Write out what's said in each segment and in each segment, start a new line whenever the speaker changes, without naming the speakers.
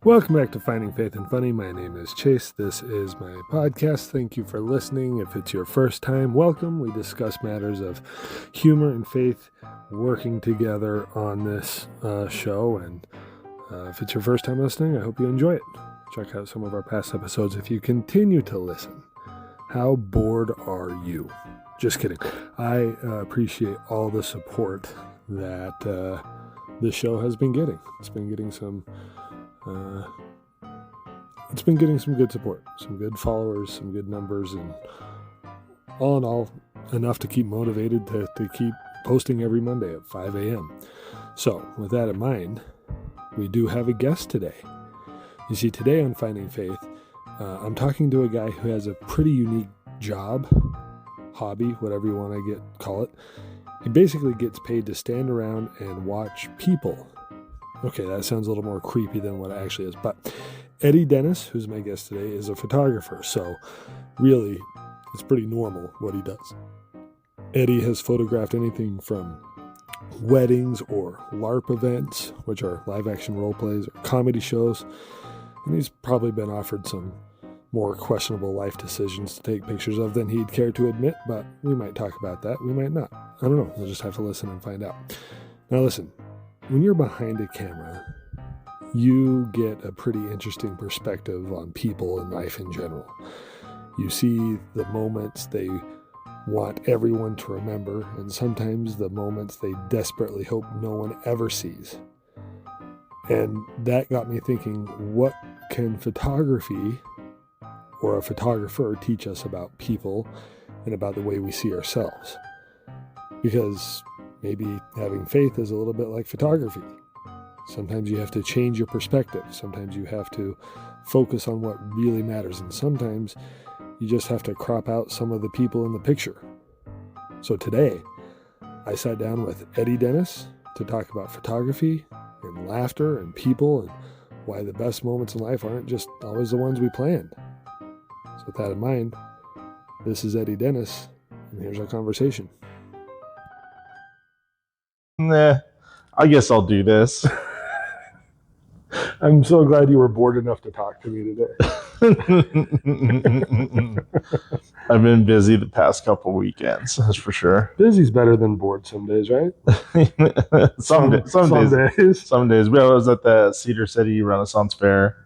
Welcome back to Finding Faith and Funny. My name is Chase. This is my podcast. Thank you for listening. If it's your first time, welcome. We discuss matters of humor and faith working together on this show. And if it's your first time listening, I hope you enjoy it. Check out some of our past episodes if you continue to listen. How bored are you? Just kidding. I appreciate all the support that this show has been getting. It's been getting some good support, some good followers, some good numbers, and all in all, enough to keep motivated to keep posting every Monday at 5 a.m. So, with that in mind, we do have a guest today. You see, today on Finding Faith, I'm talking to a guy who has a pretty unique job, hobby, whatever you want to call it. He basically gets paid to stand around and watch people. Okay, that sounds a little more creepy than what it actually is. But Eddie Dennis, who's my guest today, is a photographer. So really, it's pretty normal what he does. Eddie has photographed anything from weddings or LARP events, which are live action role plays, or comedy shows. And he's probably been offered some more questionable life decisions to take pictures of than he'd care to admit. But we might talk about that. We might not. I don't know. We'll just have to listen and find out. Now listen. When you're behind a camera, you get a pretty interesting perspective on people and life in general. You see the moments they want everyone to remember, and sometimes the moments they desperately hope no one ever sees. And that got me thinking, what can photography or a photographer teach us about people and about the way we see ourselves? Because maybe having faith is a little bit like photography. Sometimes you have to change your perspective. Sometimes you have to focus on what really matters. And sometimes you just have to crop out some of the people in the picture. So today, I sat down with Eddie Dennis to talk about photography and laughter and people and why the best moments in life aren't just always the ones we planned. So with that in mind, this is Eddie Dennis, and here's our conversation.
Nah, I guess I'll do this.
I'm so glad you were bored enough to talk to me
today. I've been busy the past couple weekends, that's for sure.
Busy's better than bored some days, right?
Some days. Some days. I was at the Cedar City Renaissance Fair.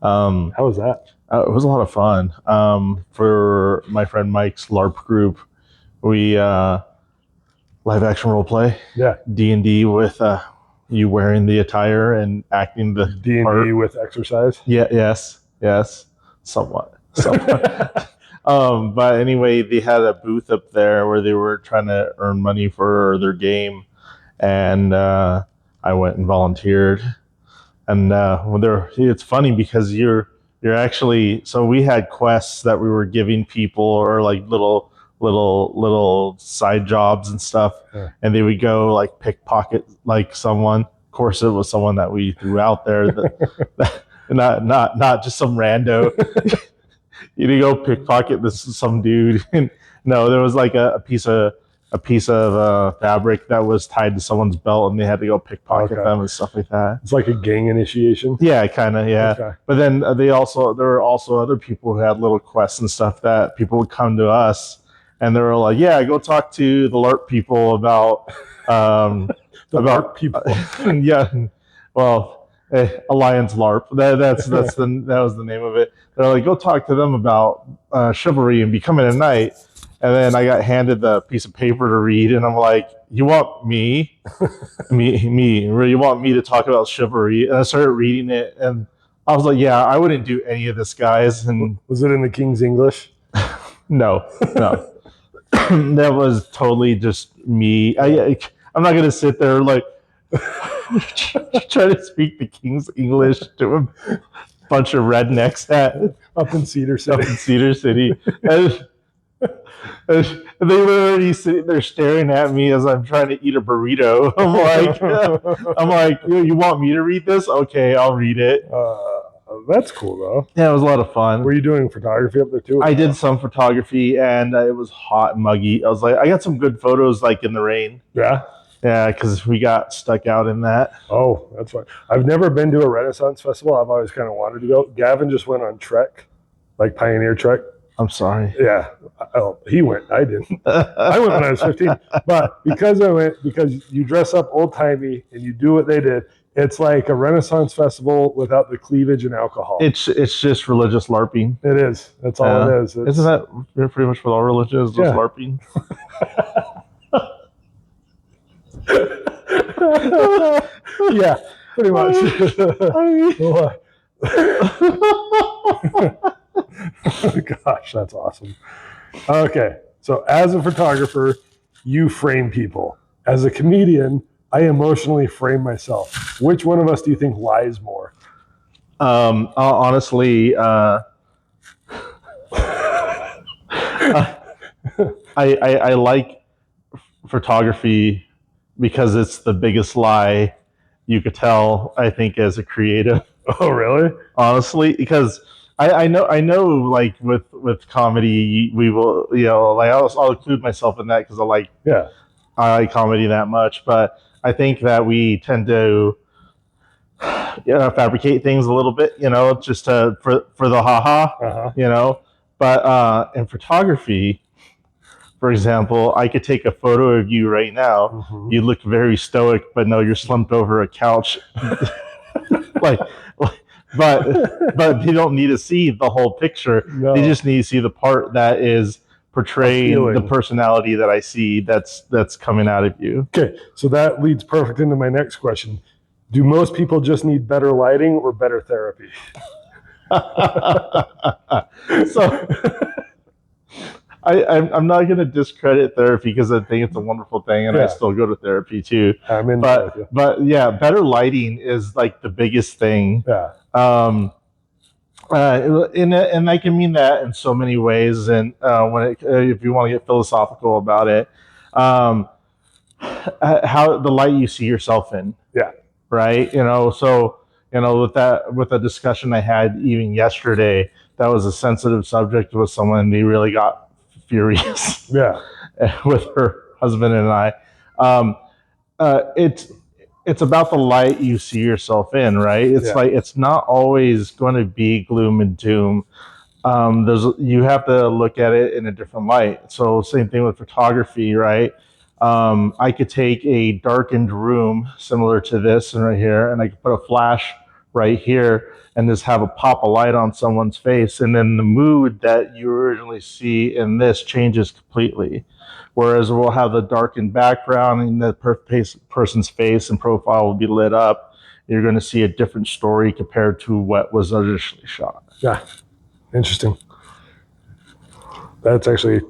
How was that?
It was a lot of fun. For my friend Mike's LARP group, we live action role play.
Yeah.
D&D with you wearing the attire and acting the
D&D part. With exercise.
Yeah. Yes. Somewhat. But anyway, they had a booth up there where they were trying to earn money for their game, and I went and volunteered. And it's funny because you're actually, so we had quests that we were giving people, or like little side jobs and stuff. Yeah. And they would go like pickpocket like someone. Of course, it was someone that we threw out there, not just some rando. You go pickpocket some dude. And no, there was like a piece of fabric that was tied to someone's belt, and they had to go pickpocket them and stuff like that.
It's like a gang initiation.
Yeah, kind of. Yeah. Okay. But then there were also other people who had little quests and stuff that people would come to us. And they were like, "Yeah, go talk to the LARP people about
LARP people."
Yeah, well, Alliance LARP. That was the name of it. They're like, "Go talk to them about chivalry and becoming a knight." And then I got handed the piece of paper to read, and I'm like, "You want me? me? You want me to talk about chivalry?" And I started reading it, and I was like, "Yeah, I wouldn't do any of this, guys." And
was it in the King's English?
No. That was totally just me. I'm not going to sit there like try to speak the King's English to a bunch of rednecks
up in Cedar City.
And they literally sitting there staring at me as I'm trying to eat a burrito. I'm like, you want me to read this? Okay, I'll read it.
That's cool, though.
Yeah, it was a lot of fun.
Were you doing photography up there, too?
I did some photography, and it was hot and muggy. I was like, I got some good photos, like, in the rain.
Yeah?
Yeah, because we got stuck out in that.
Oh, that's fine. I've never been to a Renaissance festival. I've always kind of wanted to go. Gavin just went on Trek, like Pioneer Trek.
I'm sorry.
Yeah. Oh, he went. I didn't. I went when I was 15. But because I went, because you dress up old timey and you do what they did, it's like a Renaissance festival without the cleavage and alcohol.
It's just religious LARPing.
It is. That's all it is.
Isn't that pretty much what all religion is? Just LARPing.
Yeah, pretty much. Gosh, that's awesome. Okay, so as a photographer, you frame people. As a comedian, I emotionally frame myself. Which one of us do you think lies more?
Honestly, I like photography because it's the biggest lie you could tell, I think, as a creative.
Oh, really?
Honestly, because I know, like with comedy, we will, like I'll include myself in that because I like comedy that much. But I think that we tend to fabricate things a little bit, just for the haha, But in photography, for example, I could take a photo of you right now. Mm-hmm. You look very stoic, but no, you're slumped over a couch. But they don't need to see the whole picture. No. They just need to see the part that is portraying the personality that I see that's coming out of you.
Okay, so that leads perfect into my next question. Do most people just need better lighting or better therapy?
So I'm not going to discredit therapy because I think it's a wonderful thing, and I still go to therapy too.
I'm in
but yeah, better lighting is like the biggest thing.
Yeah.
And I can mean that in so many ways. And if you want to get philosophical about it, how the light you see yourself in.
Yeah.
Right. So with the discussion I had even yesterday, that was a sensitive subject with someone. They really got furious.
Yeah.
With her husband and I. It's about the light you see yourself in, right? It's like it's not always going to be gloom and doom. You have to look at it in a different light. So same thing with photography, right? I could take a darkened room similar to this and right here, and I could put a flash right here and just have a pop of light on someone's face, and then the mood that you originally see in this changes completely. Whereas we'll have the darkened background and the person's face and profile will be lit up. You're going to see a different story compared to what was initially shot.
Yeah, interesting. That's actually,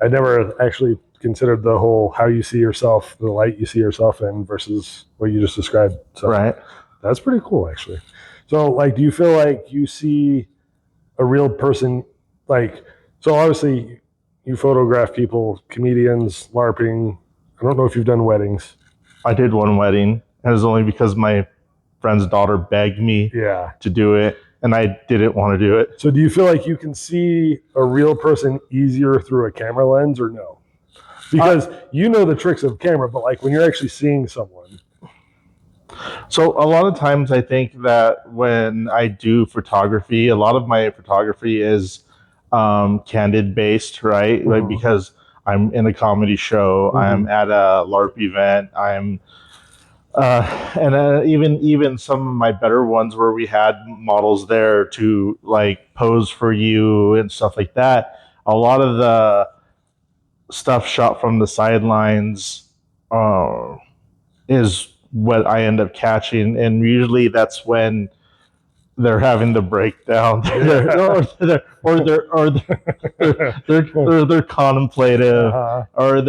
I never actually considered the whole how you see yourself, the light you see yourself in versus what you just described. So
right.
That's pretty cool, actually. So, like, do you feel like you see a real person, so obviously you photograph people, comedians, LARPing. I don't know if you've done weddings.
I did one wedding, and it was only because my friend's daughter begged me to do it, and I didn't want to do it.
So do you feel like you can see a real person easier through a camera lens or no? Because you know the tricks of camera, but like when you're actually seeing someone.
So a lot of times I think that when I do photography, a lot of my photography is candid based, right? Mm-hmm. Like because I'm in a comedy show, mm-hmm. I'm at a LARP event, even some of my better ones where we had models there to like pose for you and stuff like that. A lot of the stuff shot from the sidelines is what I end up catching, and usually that's when they're having the breakdown, they're contemplative, or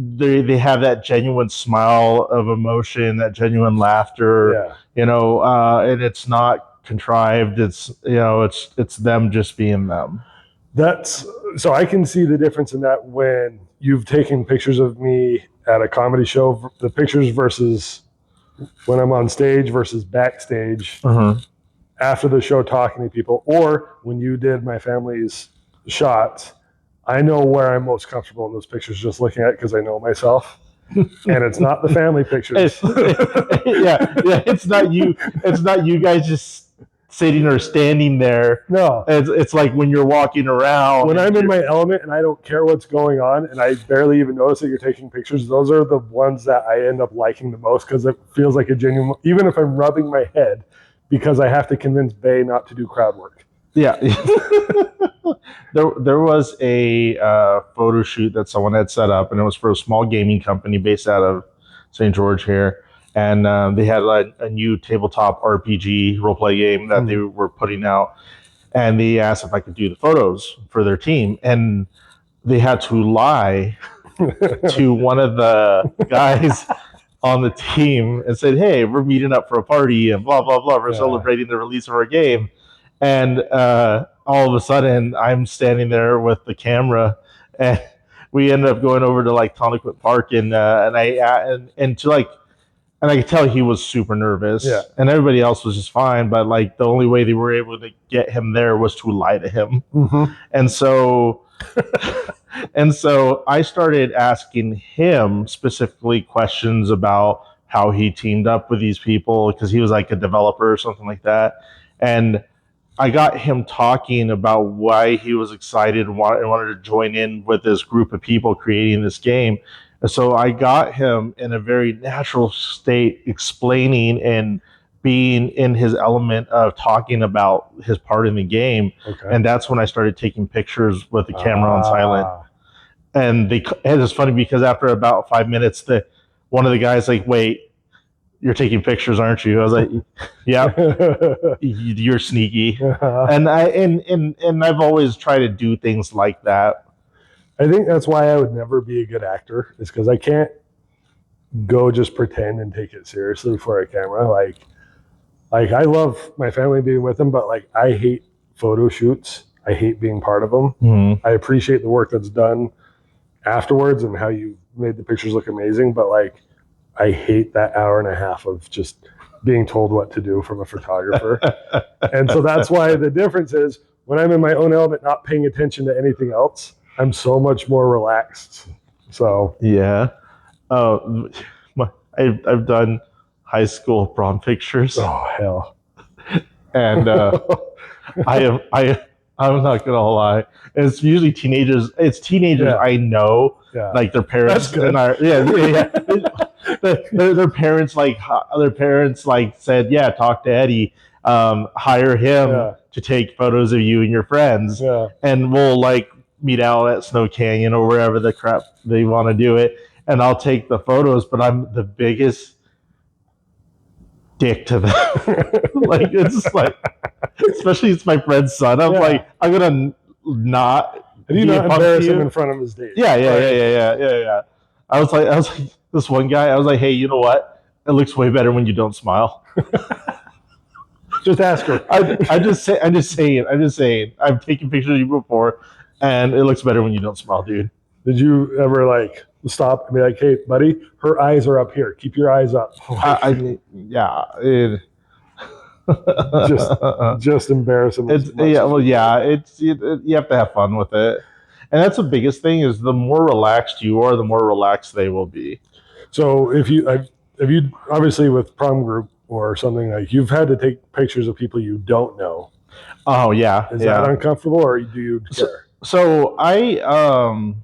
they have that genuine smile of emotion, that genuine laughter, and it's not contrived. It's it's them just being them.
So I can see the difference in that when you've taken pictures of me at a comedy show, the pictures versus when I'm on stage versus backstage after the show talking to people, or when you did my family's shots, I know where I'm most comfortable in those pictures just looking at it because I know myself. and it's not the family pictures.
Yeah, it's not you. It's not you guys just sitting or standing there.
No,
it's like when you're walking around.
When I'm in my element and I don't care what's going on, and I barely even notice that you're taking pictures, those are the ones that I end up liking the most because it feels like a genuine. Even if I'm rubbing my head, because I have to convince Bay not to do crowd work.
Yeah. There was a photo shoot that someone had set up, and it was for a small gaming company based out of St. George here. And they had a new tabletop RPG roleplay game that they were putting out. And they asked if I could do the photos for their team. And they had to lie to one of the guys on the team and said, hey, we're meeting up for a party and blah, blah, blah. We're celebrating the release of our game. And all of a sudden, I'm standing there with the camera, and we ended up going over to like Tonnequit Park, and I could tell he was super nervous, and everybody else was just fine. But like the only way they were able to get him there was to lie to him, and so I started asking him specifically questions about how he teamed up with these people because he was like a developer or something like that, and I got him talking about why he was excited and wanted to join in with this group of people creating this game. And so I got him in a very natural state, explaining and being in his element of talking about his part in the game. Okay. And that's when I started taking pictures with the camera on silent. And it's funny because after about 5 minutes, one of the guys like, wait, you're taking pictures, aren't you? I was like, yeah, you're sneaky. And I've always tried to do things like that.
I think that's why I would never be a good actor, is because I can't go just pretend and take it seriously for a camera. Like I love my family being with them, but like I hate photo shoots. I hate being part of them. I appreciate the work that's done afterwards and how you made the pictures look amazing, but like I hate that hour and a half of just being told what to do from a photographer. And so that's why the difference is when I'm in my own element, not paying attention to anything else, I'm so much more relaxed. So
yeah, I've done high school prom pictures.
Oh hell!
And I'm not gonna lie. It's usually teenagers. It's teenagers I know, like their parents.
That's good.
Their parents said, yeah, talk to Eddie, hire him to take photos of you and your friends, and we'll like meet out at Snow Canyon or wherever the crap they want to do it, and I'll take the photos, but I'm the biggest dick to them. Like it's like, especially it's my friend's son. I'm like, I'm gonna not.
And you not embarrass him in front of his date.
Yeah. I was like this one guy. I was like, hey, you know what? It looks way better when you don't smile.
Just ask her.
I'm just saying. I've taken pictures of you before, and it looks better when you don't smile, dude.
Did you ever like stop and be like, hey, buddy, her eyes are up here. Keep your eyes up. Just embarrass them.
You have to have fun with it, and that's the biggest thing. Is the more relaxed you are, the more relaxed they will be.
So if you obviously with prom group or something, like you've had to take pictures of people you don't know.
Oh yeah,
is that uncomfortable, or do you care?
So I'm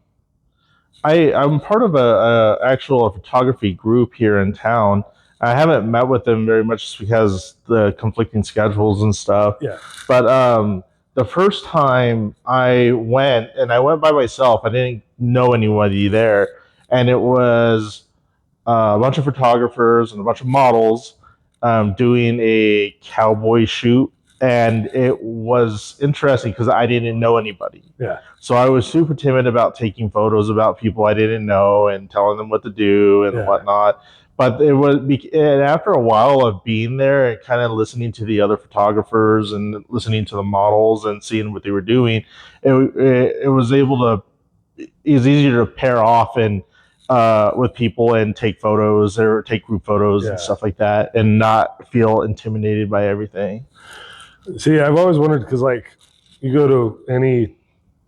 part of a actual photography group here in town. I haven't met with them very much just because the conflicting schedules and stuff.
Yeah.
But the first time I went by myself. I didn't know anybody there, and it was a bunch of photographers and a bunch of models doing a cowboy shoot. And it was interesting because I didn't know anybody.
Yeah.
So I was super timid about taking photos about people I didn't know and telling them what to do and whatnot. But it was, and after a while of being there and kind of listening to the other photographers and listening to the models and seeing what they were doing, it was easier to pair off and with people and take photos or take group photos and stuff like that, and not feel intimidated by everything.
See, I've always wondered because, like, you go to any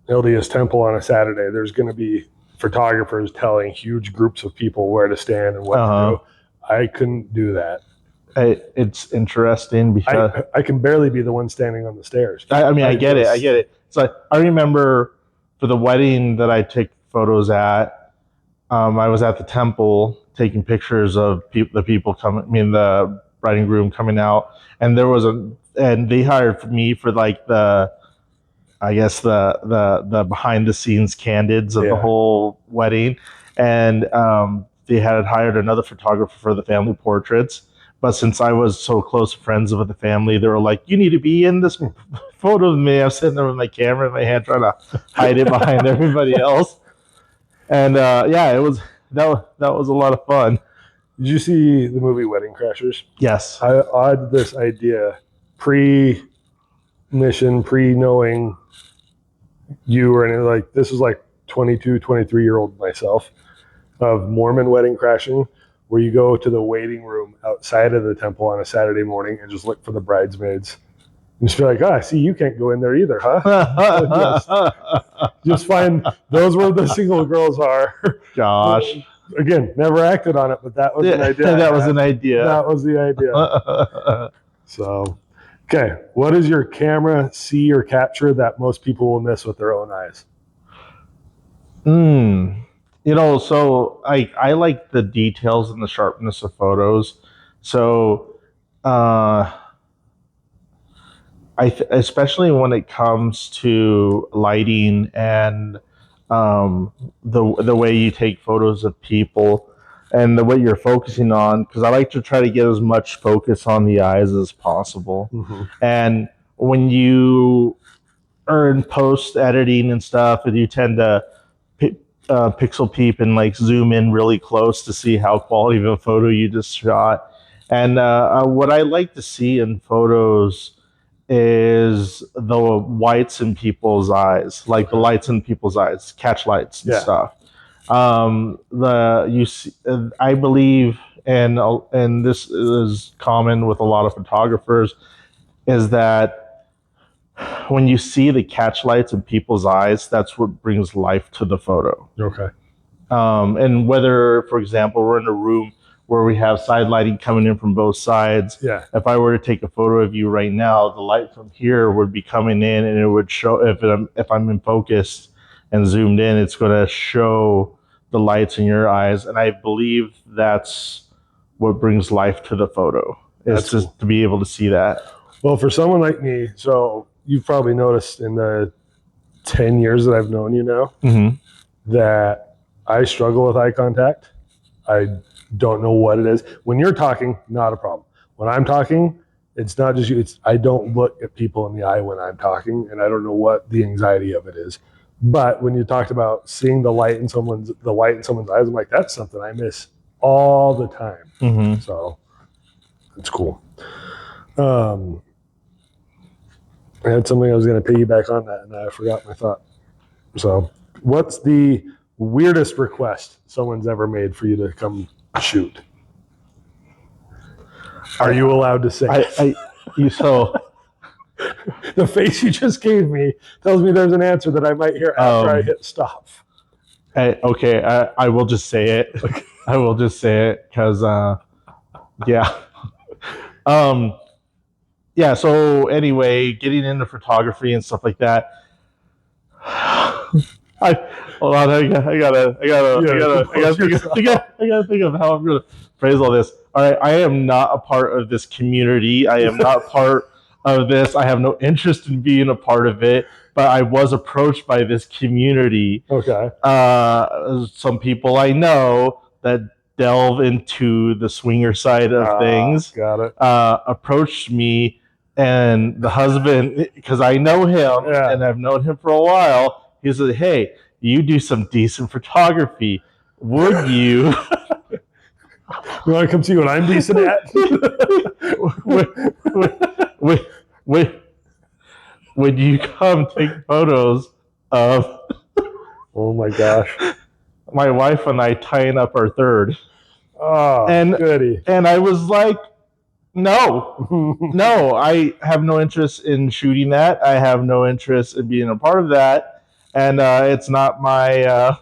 LDS temple on a Saturday, there's going to be photographers telling huge groups of people where to stand and what to do. I couldn't do that.
It's interesting because
I can barely be the one standing on the stairs.
I mean, I get it. So I remember for the wedding that I took photos at, I was at the temple taking pictures of the people coming. I mean, the bride and groom coming out, and they hired me for like the behind the scenes candids of the whole wedding, and they had hired another photographer for the family portraits. But since I was so close friends with the family, they were like, "You need to be in this photo of me." I'm sitting there with my camera in my hand, trying to hide it behind everybody else. And it was that was a lot of fun.
Did you see the movie Wedding Crashers?
Yes.
I had this idea pre-mission, pre-knowing you were in it. Like, this is like 22, 23-year-old myself, of Mormon wedding crashing, where you go to the waiting room outside of the temple on a Saturday morning and just look for the bridesmaids. And just be like, I see you can't go in there either, huh? just find those where the single girls are.
Gosh.
Again, never acted on it, but that was an idea.
That was an idea.
That was the idea. So, okay. What does your camera see or capture that most people will miss with their own eyes?
So I like the details and the sharpness of photos. So, especially when it comes to lighting and the way you take photos of people and the way you're focusing on, because I like to try to get as much focus on the eyes as possible. Mm-hmm. And when you are in post editing and stuff, and you tend to pixel peep and like zoom in really close to see how quality of a photo you just shot. And what I like to see in photos is the whites in people's eyes, like the lights in people's eyes, catch lights and stuff. I believe, and this is common with a lot of photographers, is that when you see the catch lights in people's eyes, that's what brings life to the photo.
Okay.
And whether, for example, we're in a room where we have side lighting coming in from both sides.
Yeah.
If I were to take a photo of you right now, the light from here would be coming in, and it would show, if I'm in focus and zoomed in, it's going to show the lights in your eyes. And I believe that's what brings life to the photo, is just to be able to see that.
Well, for someone like me, so you've probably noticed in the 10 years that I've known you now, mm-hmm. that I struggle with eye contact. I don't know what it is. When you're talking, not a problem. When I'm talking, it's not just you. I don't look at people in the eye when I'm talking, and I don't know what the anxiety of it is. But when you talked about seeing the light in someone's eyes, I'm like, that's something I miss all the time. Mm-hmm. So it's cool. I had something I was going to piggyback on that, and I forgot my thought. So, what's the weirdest request someone's ever made for you to come shoot? Are you allowed to say? The face you just gave me tells me there's an answer that I might hear after I hit stop.
I will just say it. Okay. I will just say it because, yeah. So anyway, getting into photography and stuff like that. Hold on. I gotta think of how I'm gonna phrase all this. All right, I am not a part of this community. I am not part of this. I have no interest in being a part of it. But I was approached by this community.
Okay.
Some people I know that delve into the swinger side of things.
Got it.
Approached me, and the husband, because I know him and I've known him for a while, he said, "Hey, you do some decent photography. Would you?"
You want to come see what I'm decent at?
Would you come take photos of?
Oh my gosh!
My wife and I tying up our third.
Oh, goody!
And I was like, no, I have no interest in shooting that. I have no interest in being a part of that, and it's not my.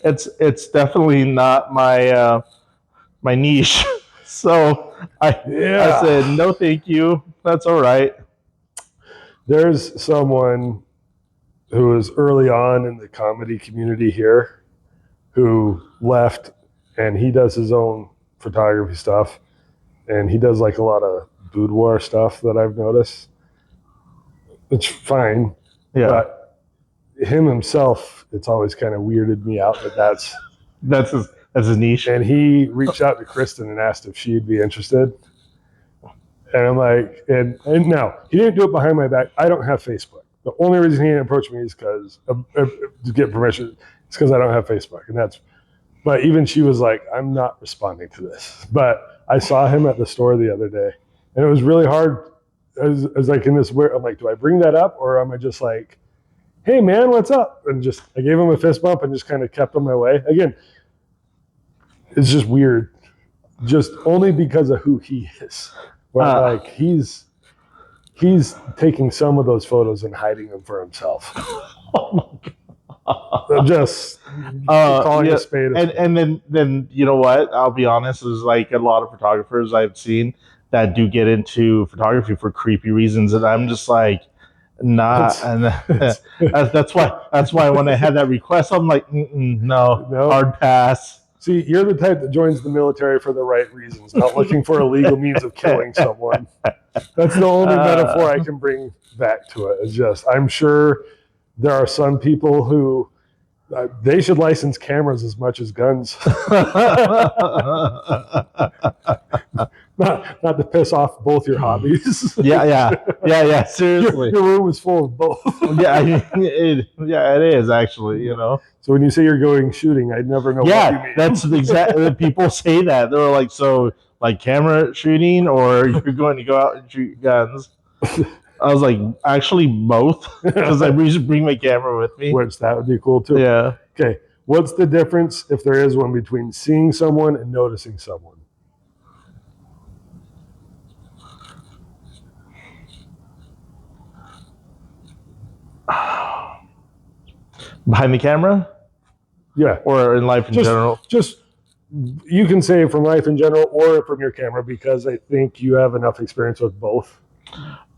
it's definitely not my my niche. So I said no, thank you. That's all right.
There's someone who was early on in the comedy community here who left, and he does his own photography stuff, and he does like a lot of boudoir stuff that I've noticed. It's fine,
Yeah,
but him himself, it's always kind of weirded me out that's
that's his niche.
and he reached out to Kristen and asked if she'd be interested. And I'm like, and no, he didn't do it behind my back. I don't have Facebook. The only reason he didn't approach me is because to get permission. It's because I don't have Facebook, and that's. But even she was like, I'm not responding to this. But I saw him at the store the other day, and it was really hard. I was like in this weird. I'm like, do I bring that up, or am I just like, hey man, what's up? And just I gave him a fist bump and just kind of kept on my way. Again, it's just weird, just only because of who he is. But like he's taking some of those photos and hiding them for himself.
Oh my
Just calling a spade.
And then you know what? I'll be honest. There's like a lot of photographers I've seen that do get into photography for creepy reasons, and I'm just like, not. And that's why when I had that request, I'm like, no, hard pass.
See, you're the type that joins the military for the right reasons, not looking for a legal means of killing someone. That's the only metaphor I can bring back to it. It's just, I'm sure there are some people who they should license cameras as much as guns. not to piss off both your hobbies.
Yeah. Seriously,
your room is full of both.
it is actually. You know.
So when you say you're going shooting, I never know.
Yeah,
what you mean.
That's exactly. People say that they're like, so like camera shooting, or you're going to go out and shoot guns. I was like, actually both, because I usually bring my camera with me.
Which that would be cool too.
Yeah.
Okay. What's the difference, if there is one, between seeing someone and noticing someone?
Behind the camera?
Yeah.
Or in life in general?
Just, you can say from life in general or from your camera, because I think you have enough experience with both.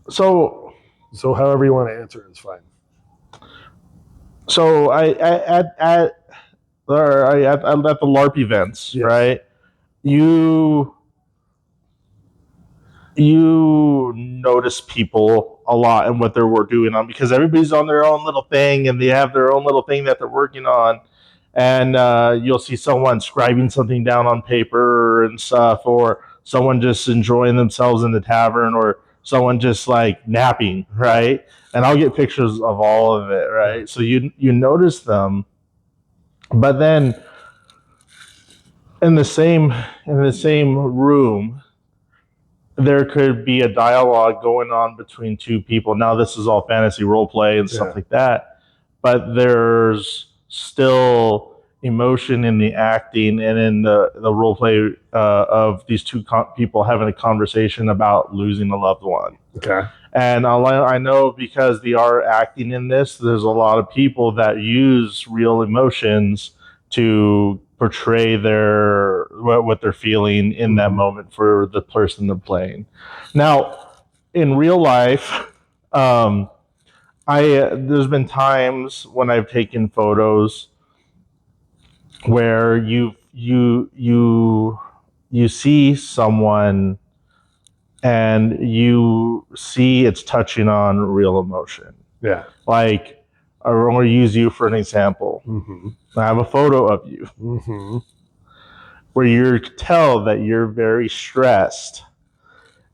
So however you want to answer it is fine.
So I at the LARP events, yes. Right? You notice people a lot and what they're doing on, because everybody's on their own little thing and they have their own little thing that they're working on. And you'll see someone scribing something down on paper and stuff, or someone just enjoying themselves in the tavern, or someone just like napping, right? And I'll get pictures of all of it, right? So you notice them, but then in the same room, there could be a dialogue going on between two people. Now this is all fantasy role play and stuff like that, but there's still emotion in the acting and in the role play of these two people having a conversation about losing a loved one.
Okay.
And I know, because they are acting in this, there's a lot of people that use real emotions to portray what they're feeling in that moment for the person they're playing. Now, in real life, there's been times when I've taken photos where you see someone and you see it's touching on real emotion. Yeah. Like, I want to use you for an example. Mm-hmm. I have a photo of you where you tell that you're very stressed,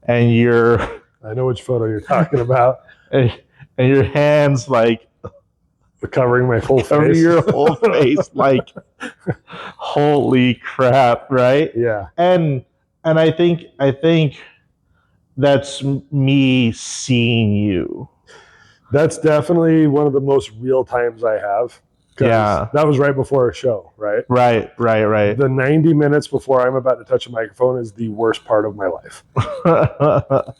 and I know which photo you're talking about. And your hands like covering my whole face. Covering your whole face, like, holy crap, right? Yeah. And I think that's me seeing you. That's definitely one of the most real times I have. Yeah. That was right before a show, right? Right. The 90 minutes before I'm about to touch a microphone is the worst part of my life.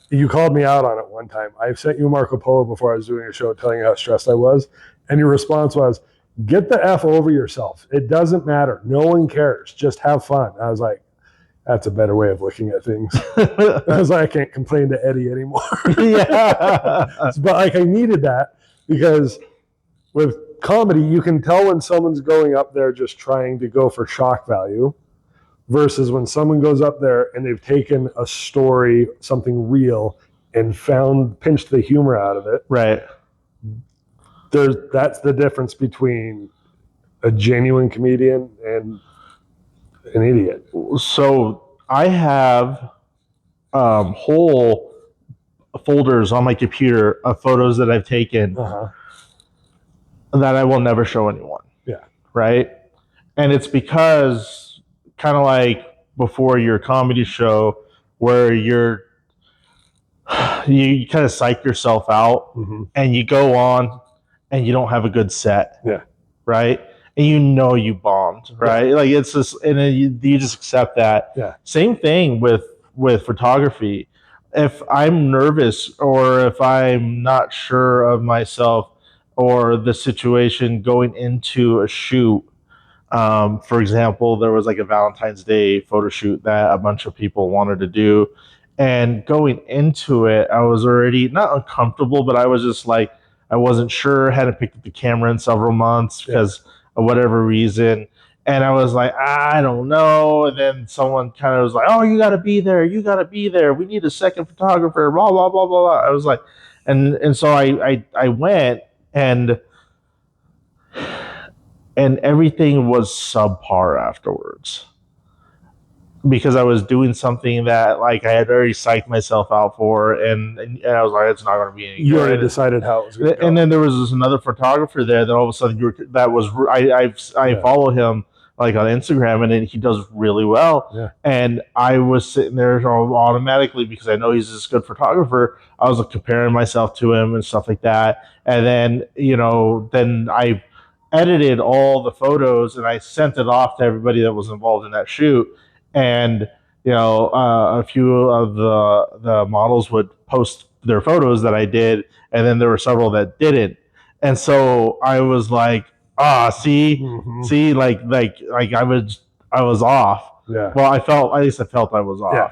You called me out on it one time. I sent you Marco Polo before I was doing a show telling you how stressed I was. And your response was,
get the F over yourself. It doesn't matter. No one cares. Just have fun. I was like, that's a better way of looking at things. I was like, I can't complain to Eddie anymore.
Yeah.
But like I needed that because with comedy, you can tell when someone's going up there just trying to go for shock value versus when someone goes up there and they've taken a story, something real, and pinched the humor out of it.
Right.
That's the difference between a genuine comedian and an idiot.
So I have whole folders on my computer of photos that I've taken
Uh-huh.
that I will never show anyone.
Yeah.
Right. And it's because kind of like before your comedy show where you kind of psych yourself out
Mm-hmm.
and you go on and you don't have a good set.
Yeah.
Right. And you know you bombed, right? Like it's just, and then you just accept that.
Yeah.
Same thing with photography. If I'm nervous or if I'm not sure of myself or the situation going into a shoot, for example, there was like a Valentine's Day photo shoot that a bunch of people wanted to do, and going into it, I was already not uncomfortable, but I was just like, I wasn't sure, hadn't picked up the camera in several months because of whatever reason. And I was like, I don't know. And then someone kind of was like, oh, you got to be there. You got to be there. We need a second photographer, blah, blah, blah, blah, blah. I was like, and so I went and everything was subpar afterwards because I was doing something that like I had already psyched myself out for, and I was like, it's not going to be any good.
You already decided how it was going to go.
And then there was this another photographer there that all of a sudden I follow him like on Instagram, and he does really well.
Yeah.
And I was sitting there automatically because I know he's this good photographer. I was like, comparing myself to him and stuff like that. And then then I edited all the photos and I sent it off to everybody that was involved in that shoot. And a few of the models would post their photos that I did, and then there were several that didn't. And so I was like, see, like I was off.
Yeah.
Well, at least I felt I was off.
Yeah.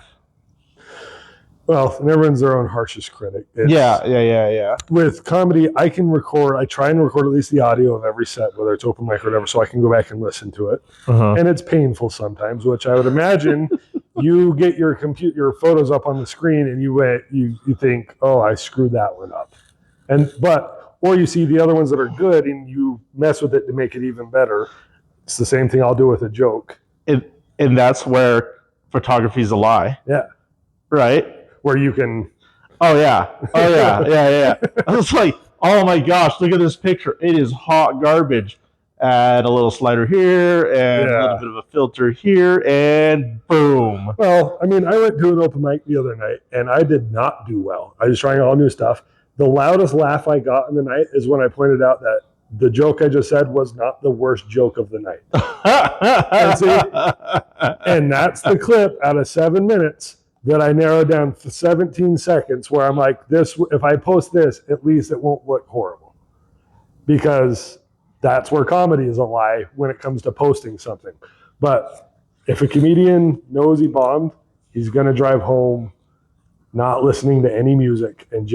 Well, and everyone's their own harshest critic.
Yeah.
With comedy, I try and record at least the audio of every set, whether it's open mic or whatever, so I can go back and listen to it.
Uh-huh.
And it's painful sometimes, which I would imagine you get your photos up on the screen and you think, oh, I screwed that one up. Or you see the other ones that are good and you mess with it to make it even better. It's the same thing I'll do with a joke.
And that's where photography is a lie.
Yeah.
Right?
Where you can...
Yeah. I was like, oh my gosh, look at this picture. It is hot garbage. Add a little slider here and a little bit of a filter here and boom.
Well, I mean, I went to an open mic the other night and I did not do well. I was trying all new stuff. The loudest laugh I got in the night is when I pointed out that the joke I just said was not the worst joke of the night. And that's the clip out of 7 minutes that I narrowed down to 17 seconds where I'm like, if I post this, at least it won't look horrible. Because that's where comedy is a lie when it comes to posting something. But if a comedian knows he bombed, he's going to drive home not listening to any music and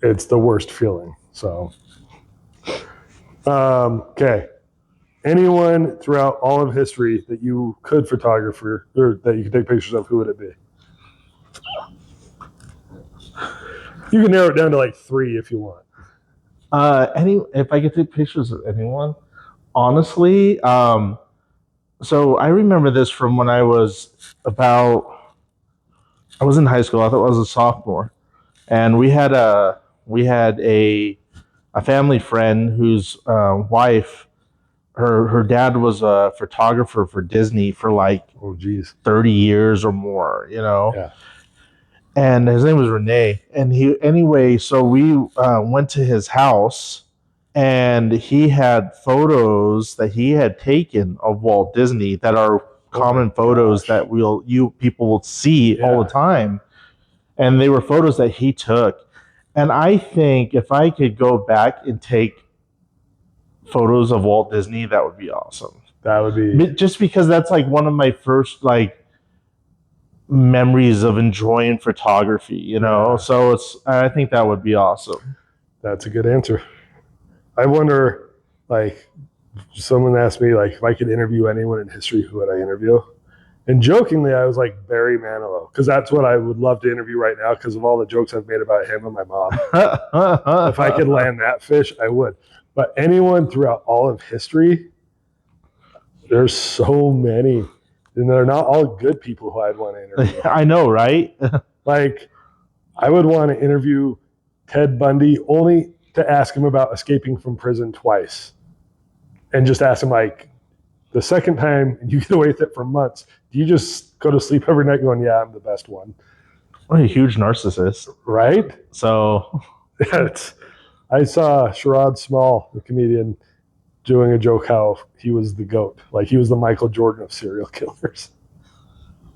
it's the worst feeling. So, okay. Anyone throughout all of history that you could photograph or that you could take pictures of, who would it be? You can narrow it down to like 3 if you want.
If I could take pictures of anyone, honestly, so I remember this from when I was in high school. I thought I was a sophomore, and we had a family friend whose wife, her dad was a photographer for Disney for like 30 years or more,
Yeah.
And his name was Renee. And so we went to his house, and he had photos that he had taken of Walt Disney that are common photos that people will see all the time. And they were photos that he took. And I think if I could go back and take photos of Walt Disney, that would be awesome.
That would be
Just because that's like one of my first like memories of enjoying photography, you know.
Yeah.
So I think that would be awesome.
that's a good answer. I wonder, like, someone asked me like if I could interview anyone in history, who would I interview? And jokingly, I was like Barry Manilow, because that's what I would love to interview right now because of all the jokes I've made about him and my mom. If I could land that fish, I would. But anyone throughout all of history, there's so many, and they're not all good people who I'd want to interview.
I know, right?
Like, I would want to interview Ted Bundy only to ask him about escaping from prison twice, and just ask him like, the second time you get away with it for months, do you just go to sleep every night going, yeah, I'm the best one?
I'm a huge narcissist.
Right?
So
I saw Sherrod Small, the comedian, doing a joke how he was the GOAT. Like he was the Michael Jordan of serial killers.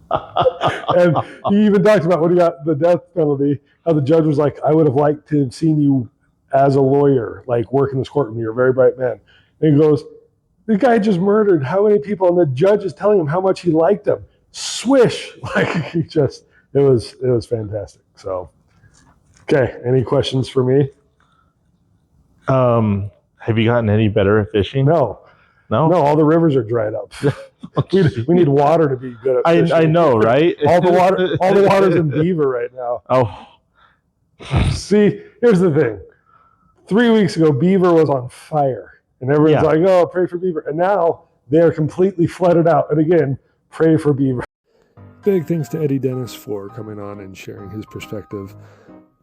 And he even talked about when he got the death penalty, how the judge was like, I would have liked to have seen you as a lawyer, like work in this courtroom. You're a very bright man. And he goes, the guy just murdered how many people? And the judge is telling him how much he liked him. Swish. Like he just, it was fantastic. So, okay. Any questions for me?
Have you gotten any better at fishing?
No, all the rivers are dried up. we need water to be good at fishing.
I know, right?
all the water's in Beaver right now.
Oh,
See, here's the thing. 3 weeks ago, Beaver was on fire. And everyone's like, oh, pray for Beaver. And now they're completely flooded out. And again, pray for Beaver. Big thanks to Eddie Dennis for coming on and sharing his perspective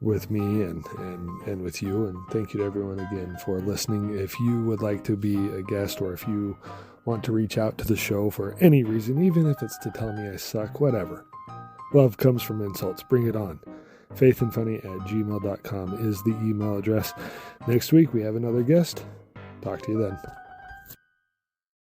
with me and with you. And thank you to everyone again for listening. If you would like to be a guest, or if you want to reach out to the show for any reason, even if it's to tell me I suck, whatever. Love comes from insults. Bring it on. faithandfunny@gmail.com is the email address. Next week, we have another guest. Talk to you then.